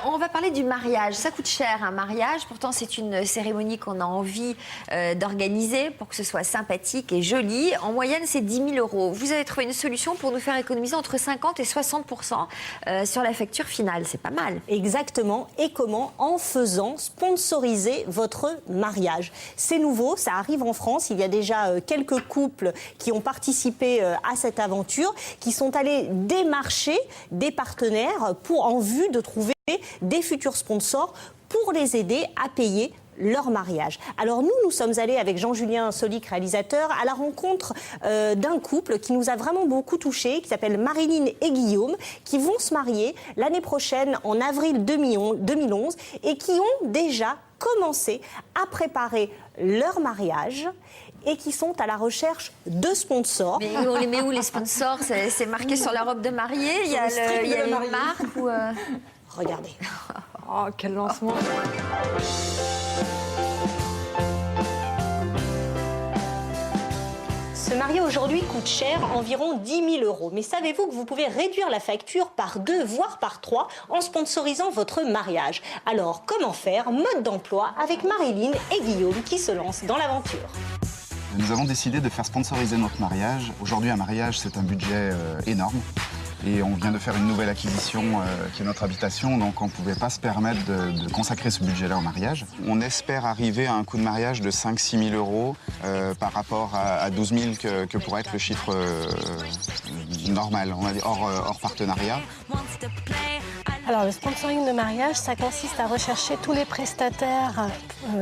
On va parler du mariage. Ça coûte cher, un mariage. Pourtant, c'est une cérémonie qu'on a envie d'organiser pour que ce soit sympathique et joli. En moyenne, c'est 10 000 €. Vous avez trouvé une solution pour nous faire économiser entre 50 et 60% sur la facture finale. C'est pas mal. Exactement. Et comment? En faisant sponsoriser votre mariage. C'est nouveau, ça arrive en France. Il y a déjà quelques couples qui ont participé à cette aventure, qui sont allés démarcher des partenaires en vue de trouver des futurs sponsors pour les aider à payer leur mariage. Alors nous sommes allés avec Jean-Julien Solic, réalisateur, à la rencontre d'un couple qui nous a vraiment beaucoup touchés, qui s'appelle Marilyn et Guillaume, qui vont se marier l'année prochaine, en avril 2011, et qui ont déjà commencé à préparer leur mariage et qui sont à la recherche de sponsors. Mais on les met où, les sponsors? C'est marqué sur la robe de mariée? Il y a une marque ou Regardez. Oh, quel lancement! Se marier aujourd'hui coûte cher, environ 10 000 €. Mais savez-vous que vous pouvez réduire la facture par 2, voire par 3, en sponsorisant votre mariage? Alors, comment faire? Mode d'emploi avec Marilyn et Guillaume qui se lancent dans l'aventure. Nous avons décidé de faire sponsoriser notre mariage. Aujourd'hui, un mariage, c'est un budget énorme. Et on vient de faire une nouvelle acquisition qui est notre habitation, donc on ne pouvait pas se permettre de consacrer ce budget-là au mariage. On espère arriver à un coût de mariage de 5 000 à 6 000 € par rapport à 12 000 que pourrait être le chiffre normal, on va dire, hors partenariat. Alors, le sponsoring de mariage, ça consiste à rechercher tous les prestataires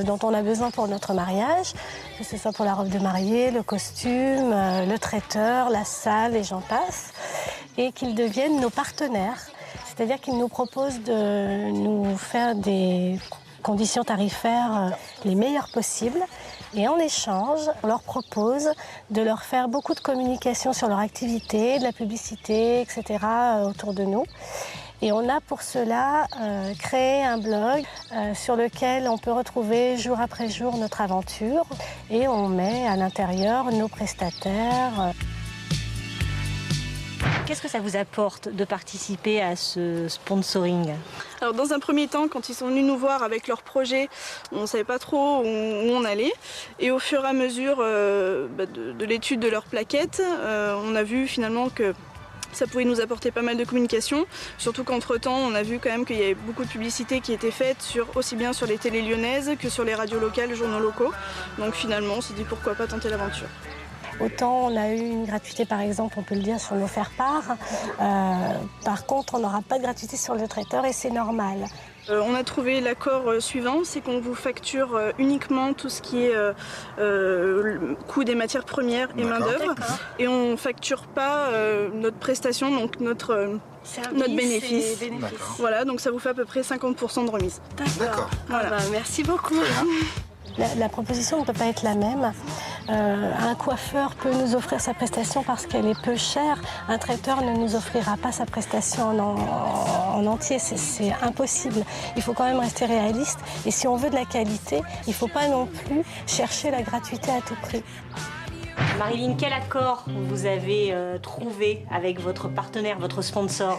dont on a besoin pour notre mariage, que ce soit pour la robe de mariée, le costume, le traiteur, la salle et j'en passe, et qu'ils deviennent nos partenaires. C'est-à-dire qu'ils nous proposent de nous faire des conditions tarifaires les meilleures possibles. Et en échange, on leur propose de leur faire beaucoup de communication sur leur activité, de la publicité, etc. autour de nous. Et on a pour cela créé un blog sur lequel on peut retrouver jour après jour notre aventure. Et on met à l'intérieur nos prestataires. Qu'est-ce que ça vous apporte de participer à ce sponsoring? Alors dans un premier temps, quand ils sont venus nous voir avec leur projet, on ne savait pas trop où on allait. Et au fur et à mesure de l'étude de leur plaquette, on a vu finalement que ça pouvait nous apporter pas mal de communication, surtout qu'entre-temps, on a vu quand même qu'il y avait beaucoup de publicités qui étaient faites aussi bien sur les télés lyonnaises que sur les radios locales, les journaux locaux. Donc finalement, on s'est dit pourquoi pas tenter l'aventure. Autant on a eu une gratuité, par exemple, on peut le dire, sur nos faire-part. Par contre, on n'aura pas de gratuité sur le traiteur et c'est normal. On a trouvé l'accord suivant, c'est qu'on vous facture uniquement tout ce qui est coût des matières premières et main-d'œuvre. Et on ne facture pas notre prestation, donc notre bénéfice. Voilà, donc ça vous fait à peu près 50% de remise. D'accord. Voilà. Ah bah, merci beaucoup. La proposition ne peut pas être la même. Un coiffeur peut nous offrir sa prestation parce qu'elle est peu chère. Un traiteur ne nous offrira pas sa prestation en entier. C'est impossible. Il faut quand même rester réaliste. Et si on veut de la qualité, il ne faut pas non plus chercher la gratuité à tout prix. Marilyn, quel accord vous avez trouvé avec votre partenaire, votre sponsor?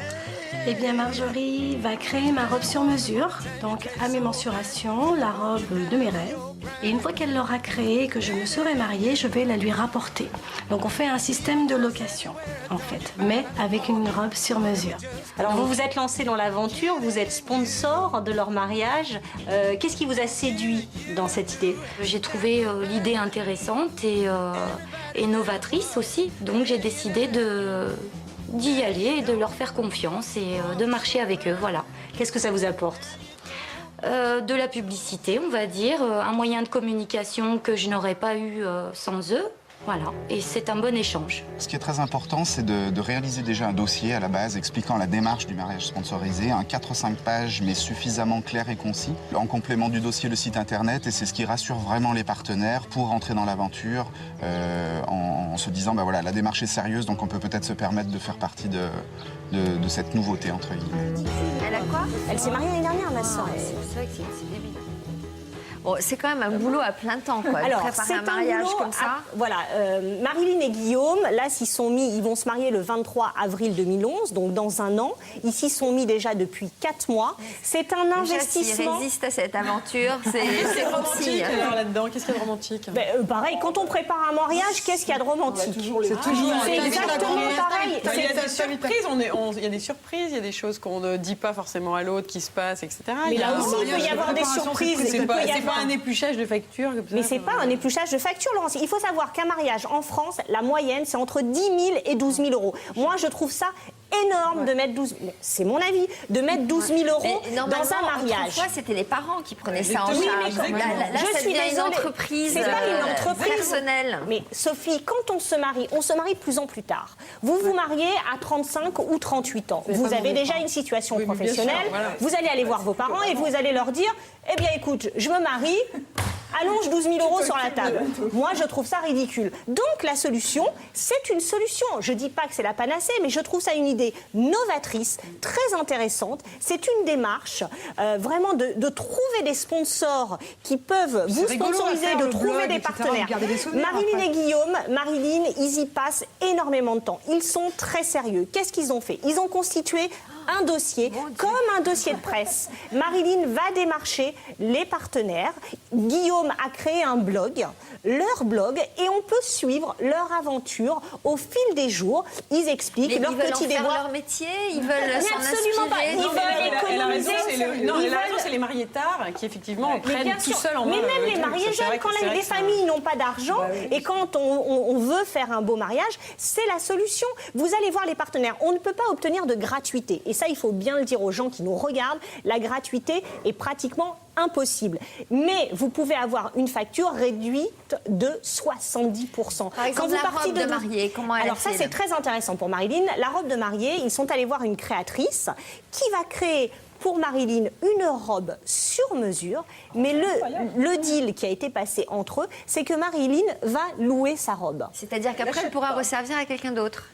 Eh bien, Marjorie va créer ma robe sur mesure, donc à mes mensurations, la robe de mes rêves. Et une fois qu'elle l'aura créée et que je me serai mariée, je vais la lui rapporter. Donc on fait un système de location, en fait, mais avec une robe sur mesure. Alors vous vous êtes lancé dans l'aventure, vous êtes sponsor de leur mariage. Qu'est-ce qui vous a séduit dans cette idée? J'ai trouvé l'idée intéressante et novatrice aussi, donc j'ai décidé d'y aller et de leur faire confiance et de marcher avec eux, voilà. Qu'est-ce que ça vous apporte? De la publicité, on va dire, un moyen de communication que je n'aurais pas eu sans eux. Voilà, et c'est un bon échange. Ce qui est très important, c'est de réaliser déjà un dossier à la base expliquant la démarche du mariage sponsorisé, un 4-5 pages, mais suffisamment clair et concis. En complément du dossier, le site internet, et c'est ce qui rassure vraiment les partenaires pour entrer dans l'aventure en se disant, bah voilà, la démarche est sérieuse, donc on peut peut-être se permettre de faire partie de cette nouveauté, entre guillemets. Elle a quoi? Elle s'est mariée l'année dernière, ma soeur. C'est vrai que c'est débile. Bon, c'est quand même un boulot à plein temps, quoi. Alors, préparer c'est un mariage boulot comme ça. Voilà, Marilyn et Guillaume, là, ils vont se marier le 23 avril 2011, donc dans un an. Ils s'y sont mis déjà depuis 4 mois. C'est un investissement. S'ils résistent à cette aventure, c'est bon signe. Alors là-dedans, qu'est-ce qu'il y a de romantique? Pareil, quand on prépare un mariage, qu'est-ce qu'il y a de romantique? C'est exactement pareil. Il y a des surprises, il y a des surprises, il y a des choses qu'on ne dit pas forcément à l'autre qui se passent, etc. Mais là aussi, il peut y avoir des surprises. C'est pas un épluchage de factures. Mais c'est pas un épluchage de factures, Laurence. Il faut savoir qu'un mariage en France, la moyenne, c'est entre 10 000 et 12 000 euros. Moi, je trouve ça énorme de mettre 12 000, c'est mon avis, de mettre 12 000 euros dans un mariage. Autrefois, c'était les parents qui prenaient ça en charge. Là, je suis devient une désolée. entreprise C'est pas une entreprise personnelle. Mais Sophie, quand on se marie de plus en plus tard. Vous vous mariez à 35 ou 38 ans. Vous avez déjà une situation professionnelle. Vous allez aller voir vos parents et vous allez leur dire, eh bien écoute, je me marie, allonge 12 000 euros sur la table. Moi, je trouve ça ridicule. Donc la solution, c'est une solution. Je dis pas que c'est la panacée, mais je trouve ça une idée novatrice, très intéressante. C'est une démarche vraiment de trouver des sponsors qui peuvent vous sponsoriser, de trouver des partenaires. Marilyn et Guillaume, ils y passent énormément de temps. Ils sont très sérieux. Qu'est-ce qu'ils ont fait? Ils ont constitué un dossier, comme un dossier de presse. Marilyn va démarcher les partenaires. Guillaume a créé un blog, leur blog, et on peut suivre leur aventure au fil des jours. Ils expliquent leur petit déboire. Ils veulent en faire leur métier, ils veulent s'en absolument pas. inspirer. Ils veulent économiser. La raison, c'est les mariés tard qui, effectivement, prennent tout seuls en main. Mais même les mariés jeunes, quand les familles n'ont pas d'argent et quand on veut faire un beau mariage, c'est la solution. Vous allez voir les partenaires. On ne peut pas obtenir de gratuité. Et ça, il faut bien le dire aux gens qui nous regardent. La gratuité est pratiquement impossible. Mais vous pouvez avoir une facture réduite de 70%. Par exemple, la robe de mariée, comment elle Alors ça, c'est très intéressant pour Marilyn. La robe de mariée, ils sont allés voir une créatrice qui va créer pour Marilyn une robe sur mesure, mais le deal qui a été passé entre eux, c'est que Marilyn va louer sa robe. C'est-à-dire qu'après, elle pourra resservir à quelqu'un d'autre.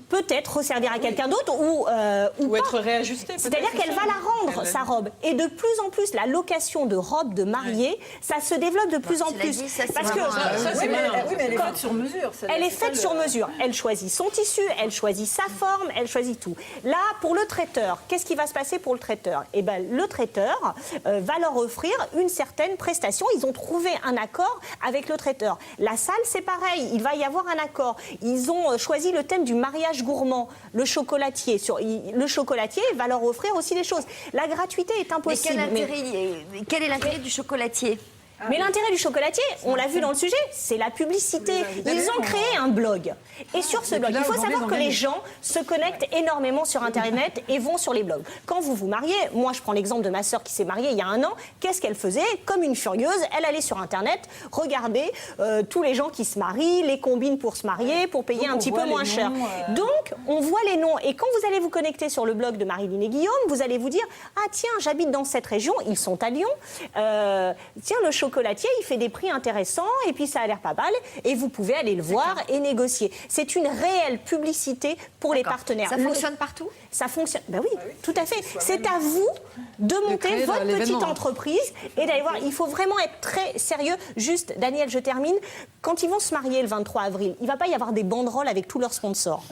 Peut-être resservir à quelqu'un d'autre ou être réajustée. C'est-à-dire qu'elle va la rendre, sa robe. Et de plus en plus, la location de robes de mariée, ça se développe de plus en plus. Parce que ça, c'est malin. Oui, mais elle est faite sur mesure. Elle est faite sur mesure. Elle choisit son tissu, elle choisit sa forme, elle choisit tout. Là, pour le traiteur, qu'est-ce qui va se passer pour le traiteur? Eh bien, le traiteur va leur offrir une certaine prestation. Ils ont trouvé un accord avec le traiteur. La salle, c'est pareil. Il va y avoir un accord. Ils ont choisi le thème du mariage gourmand, le chocolatier. Le chocolatier va leur offrir aussi des choses. La gratuité est impossible. Mais quel est l'intérêt du chocolatier? Mais l'intérêt du chocolatier, on l'a vu dans le sujet, c'est la publicité. Ils ont créé un blog. Et sur ce blog, il faut savoir que les gens se connectent énormément sur Internet et vont sur les blogs. Quand vous vous mariez, moi je prends l'exemple de ma sœur qui s'est mariée il y a un an, qu'est-ce qu'elle faisait? Comme une furieuse, elle allait sur Internet regarder tous les gens qui se marient, les combines pour se marier, pour payer un petit peu moins cher. Donc, on voit les noms. Et quand vous allez vous connecter sur le blog de Marilyn et Guillaume, vous allez vous dire, ah tiens, j'habite dans cette région, ils sont à Lyon, tiens, le chocolatier, il fait des prix intéressants et puis ça a l'air pas mal et vous pouvez aller le voir et négocier. C'est une réelle publicité pour les partenaires. Ça fonctionne partout? Ça fonctionne, ben oui, tout à fait. C'est à vous de monter votre petite entreprise et d'aller voir. Il faut vraiment être très sérieux. Juste, Daniel, je termine. Quand ils vont se marier le 23 avril, il ne va pas y avoir des banderoles avec tous leurs sponsors.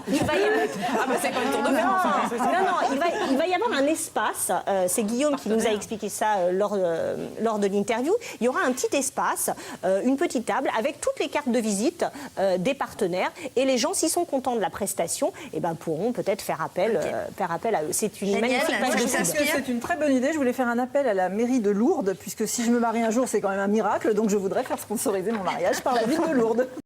Il va y avoir... Ah bah c'est pas une tour de France. Non, il va y avoir un espace. C'est Guillaume qui nous a expliqué ça lors de l'interview. Il y aura un petit espace, une petite table avec toutes les cartes de visite des partenaires et les gens, s'ils sont contents de la prestation, eh ben, pourront peut-être faire appel à eux. C'est une magnifique page de pub. C'est une très bonne idée. Je voulais faire un appel à la mairie de Lourdes, puisque si je me marie un jour, c'est quand même un miracle. Donc je voudrais faire sponsoriser mon mariage par la ville de Lourdes.